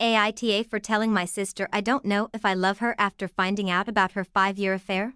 AITA for telling my sister I don't know if I love her after finding out about her 5-year affair?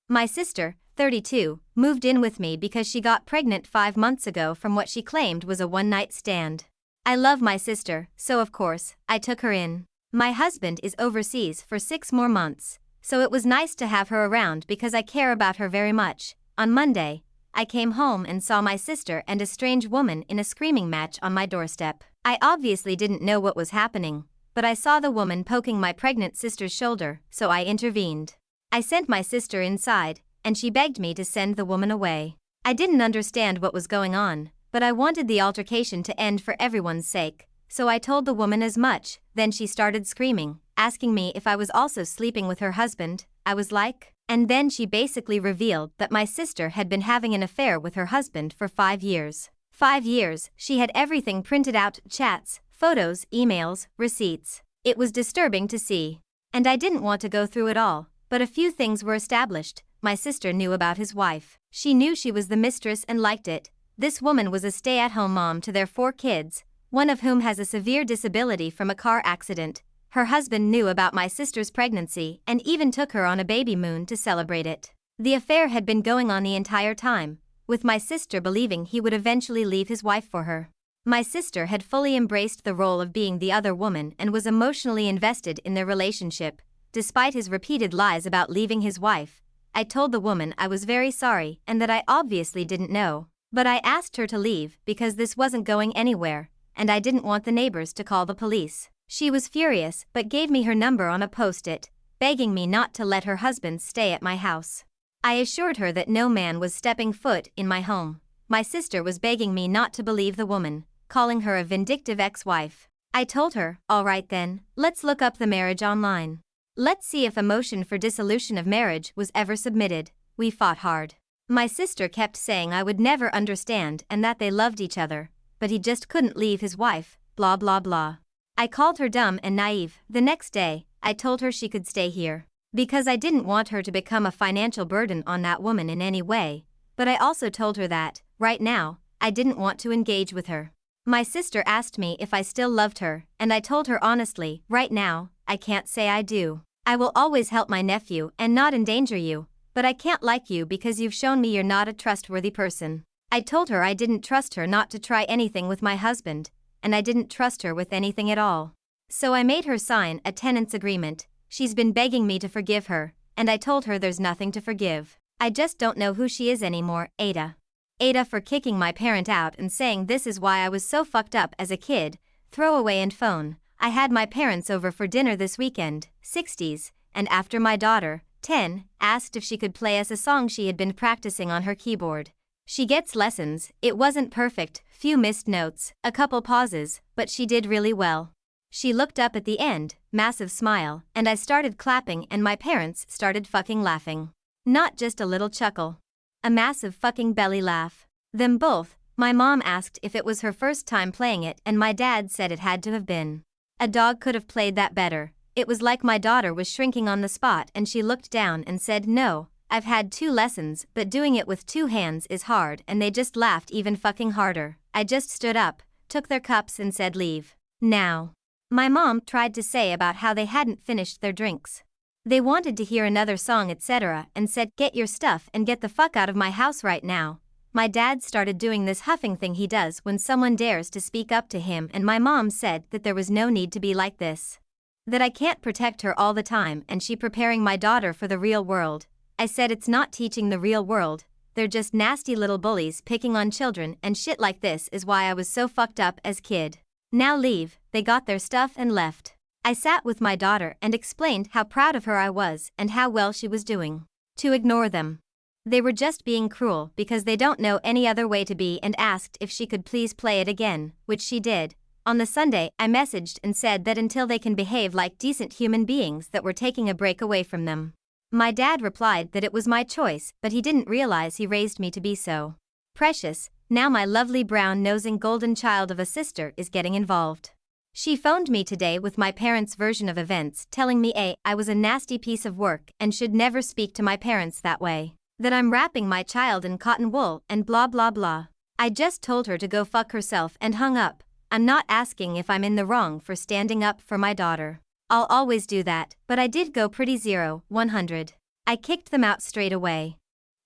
My sister, 32, moved in with me because she got pregnant 5 months ago from what she claimed was a one-night stand. I love my sister, so of course, I took her in. My husband is overseas for 6 more months, so it was nice to have her around because I care about her very much. On Monday, I came home and saw my sister and a strange woman in a screaming match on my doorstep. I obviously didn't know what was happening, but I saw the woman poking my pregnant sister's shoulder, so I intervened. I sent my sister inside, and she begged me to send the woman away. I didn't understand what was going on, but I wanted the altercation to end for everyone's sake, so I told the woman as much. Then she started screaming, asking me if I was also sleeping with her husband. I was like, and then she basically revealed that my sister had been having an affair with her husband for 5 years. 5 years, she had everything printed out, chats, photos, emails, receipts. It was disturbing to see. And I didn't want to go through it all, but a few things were established. My sister knew about his wife. She knew she was the mistress and liked it. This woman was a stay-at-home mom to their 4 kids, one of whom has a severe disability from a car accident. Her husband knew about my sister's pregnancy and even took her on a baby moon to celebrate it. The affair had been going on the entire time, with my sister believing he would eventually leave his wife for her. My sister had fully embraced the role of being the other woman and was emotionally invested in their relationship, despite his repeated lies about leaving his wife. I told the woman I was very sorry and that I obviously didn't know, but I asked her to leave because this wasn't going anywhere, and I didn't want the neighbors to call the police. She was furious but gave me her number on a post-it, begging me not to let her husband stay at my house. I assured her that no man was stepping foot in my home. My sister was begging me not to believe the woman, calling her a vindictive ex-wife. I told her, all right then, let's look up the marriage online. Let's see if a motion for dissolution of marriage was ever submitted. We fought hard. My sister kept saying I would never understand and that they loved each other, but he just couldn't leave his wife, blah blah blah. I called her dumb and naive. The next day, I told her she could stay here, because I didn't want her to become a financial burden on that woman in any way, but I also told her that, right now, I didn't want to engage with her. My sister asked me if I still loved her, and I told her honestly, right now, I can't say I do. I will always help my nephew and not endanger you, but I can't like you because you've shown me you're not a trustworthy person. I told her I didn't trust her not to try anything with my husband, and I didn't trust her with anything at all. So I made her sign a tenants agreement. She's been begging me to forgive her, and I told her there's nothing to forgive. I just don't know who she is anymore. Ada. Ada for kicking my parent out and saying this is why I was so fucked up as a kid. Throwaway and phone. I had my parents over for dinner this weekend, 60s, and after my daughter, 10, asked if she could play us a song she had been practicing on her keyboard. She gets lessons. It wasn't perfect, few missed notes, a couple pauses, but she did really well. She looked up at the end, massive smile, and I started clapping and my parents started fucking laughing. Not just a little chuckle. A massive fucking belly laugh. Them both. My mom asked if it was her first time playing it and my dad said it had to have been. A dog could have played that better. It was like my daughter was shrinking on the spot and she looked down and said, "No, I've had 2 lessons, but doing it with 2 hands is hard," and they just laughed even fucking harder. I just stood up, took their cups and said leave. Now. My mom tried to say about how they hadn't finished their drinks. They wanted to hear another song etc. and said, "Get your stuff and get the fuck out of my house right now." My dad started doing this huffing thing he does when someone dares to speak up to him and my mom said that there was no need to be like this. That I can't protect her all the time and she preparing my daughter for the real world. I said it's not teaching the real world, they're just nasty little bullies picking on children and shit like this is why I was so fucked up as kid. Now leave. They got their stuff and left. I sat with my daughter and explained how proud of her I was and how well she was doing. To ignore them. They were just being cruel because they don't know any other way to be and asked if she could please play it again, which she did. On the Sunday, I messaged and said that until they can behave like decent human beings that we're taking a break away from them. My dad replied that it was my choice, but he didn't realize he raised me to be so precious. Now my lovely brown-nosing golden child of a sister is getting involved. She phoned me today with my parents' version of events telling me I was a nasty piece of work and should never speak to my parents that way. That I'm wrapping my child in cotton wool and blah blah blah. I just told her to go fuck herself and hung up, I'm not asking if I'm in the wrong for standing up for my daughter. I'll always do that, but I did go pretty 0-100. I kicked them out straight away.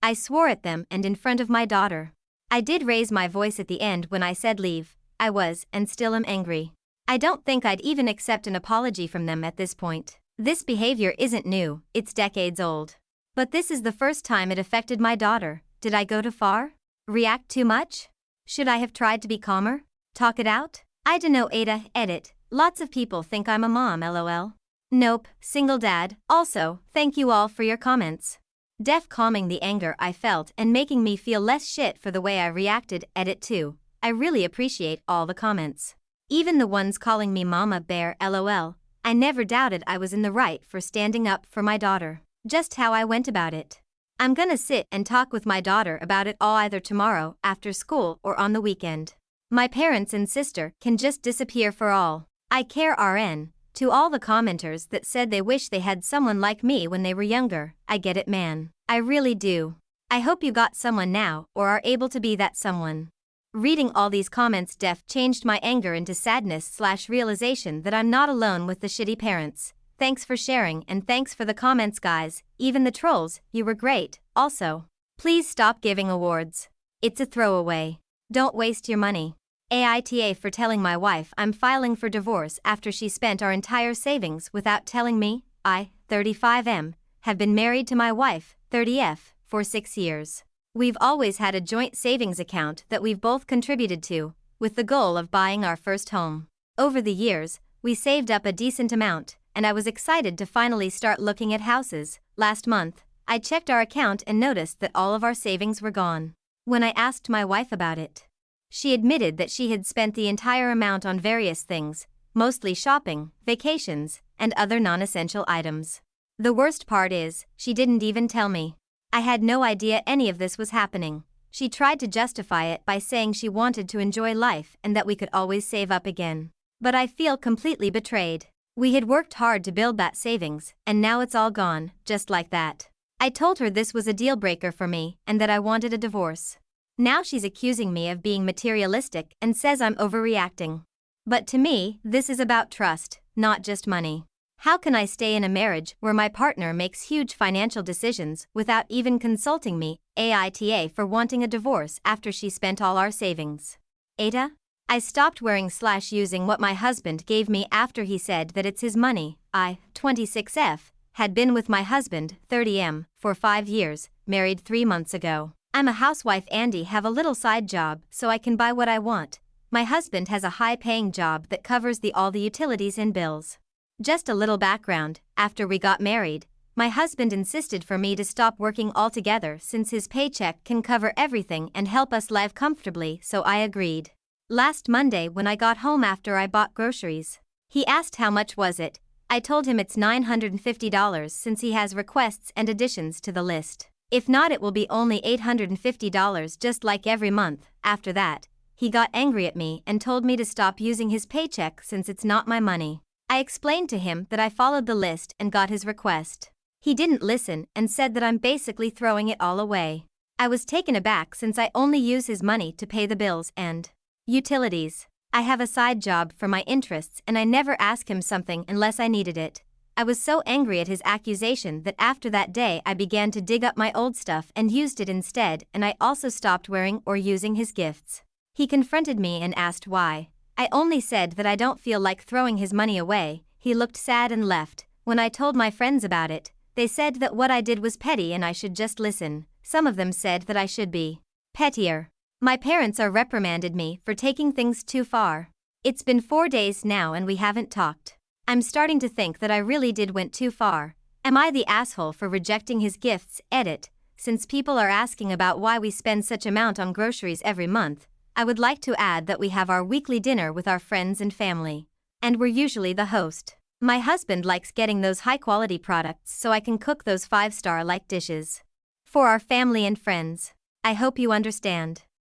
I swore at them and in front of my daughter. I did raise my voice at the end when I said leave. I was, and still am angry. I don't think I'd even accept an apology from them at this point. This behavior isn't new, it's decades old. But this is the first time it affected my daughter. Did I go too far? React too much? Should I have tried to be calmer? Talk it out? I dunno. Ada, edit. Lots of people think I'm a mom, lol. Nope, single dad. Also, thank you all for your comments. Def calming the anger I felt and making me feel less shit for the way I reacted. Edit 2. I really appreciate all the comments. Even the ones calling me Mama Bear, lol. I never doubted I was in the right for standing up for my daughter. Just how I went about it. I'm gonna sit and talk with my daughter about it all either tomorrow, after school, or on the weekend. My parents and sister can just disappear for all I care. RN. To all the commenters that said they wish they had someone like me when they were younger, I get it, man. I really do. I hope you got someone now or are able to be that someone. Reading all these comments def changed my anger into sadness/realization that I'm not alone with the shitty parents. Thanks for sharing and thanks for the comments, guys. Even the trolls, you were great. Also, please stop giving awards. It's a throwaway. Don't waste your money. AITA for telling my wife I'm filing for divorce after she spent our entire savings without telling me. I, 35M, have been married to my wife, 30F, for 6 years. We've always had a joint savings account that we've both contributed to, with the goal of buying our first home. Over the years, we saved up a decent amount, and I was excited to finally start looking at houses. Last month, I checked our account and noticed that all of our savings were gone. When I asked my wife about it, she admitted that she had spent the entire amount on various things, mostly shopping, vacations, and other non-essential items. The worst part is, she didn't even tell me. I had no idea any of this was happening. She tried to justify it by saying she wanted to enjoy life and that we could always save up again. But I feel completely betrayed. We had worked hard to build that savings, and now it's all gone, just like that. I told her this was a deal breaker for me and that I wanted a divorce. Now she's accusing me of being materialistic and says I'm overreacting. But to me, this is about trust, not just money. How can I stay in a marriage where my partner makes huge financial decisions without even consulting me? AITA for wanting a divorce after she spent all our savings. Ada? I stopped wearing/using what my husband gave me after he said that it's his money. I, 26F, had been with my husband, 30M, for 5 years, married 3 months ago. I'm a housewife and have a little side job so I can buy what I want. My husband has a high-paying job that covers all the utilities and bills. Just a little background, after we got married, my husband insisted for me to stop working altogether since his paycheck can cover everything and help us live comfortably, so I agreed. Last Monday when I got home after I bought groceries, he asked how much was it. I told him it's $950 since he has requests and additions to the list. If not, it will be only $850 just like every month. After that, he got angry at me and told me to stop using his paycheck since it's not my money. I explained to him that I followed the list and got his request. He didn't listen and said that I'm basically throwing it all away. I was taken aback since I only use his money to pay the bills and utilities. I have a side job for my interests and I never ask him something unless I needed it. I was so angry at his accusation that after that day I began to dig up my old stuff and used it instead, and I also stopped wearing or using his gifts. He confronted me and asked why. I only said that I don't feel like throwing his money away. He looked sad and left. When I told my friends about it, they said that what I did was petty and I should just listen. Some of them said that I should be pettier. My parents are reprimanded me for taking things too far. It's been 4 days now and we haven't talked. I'm starting to think that I really went too far. Am I the asshole for rejecting his gifts? Edit. Since people are asking about why we spend such amount on groceries every month, I would like to add that we have our weekly dinner with our friends and family. And we're usually the host. My husband likes getting those high-quality products so I can cook those 5-star-like dishes for our family and friends. I hope you understand.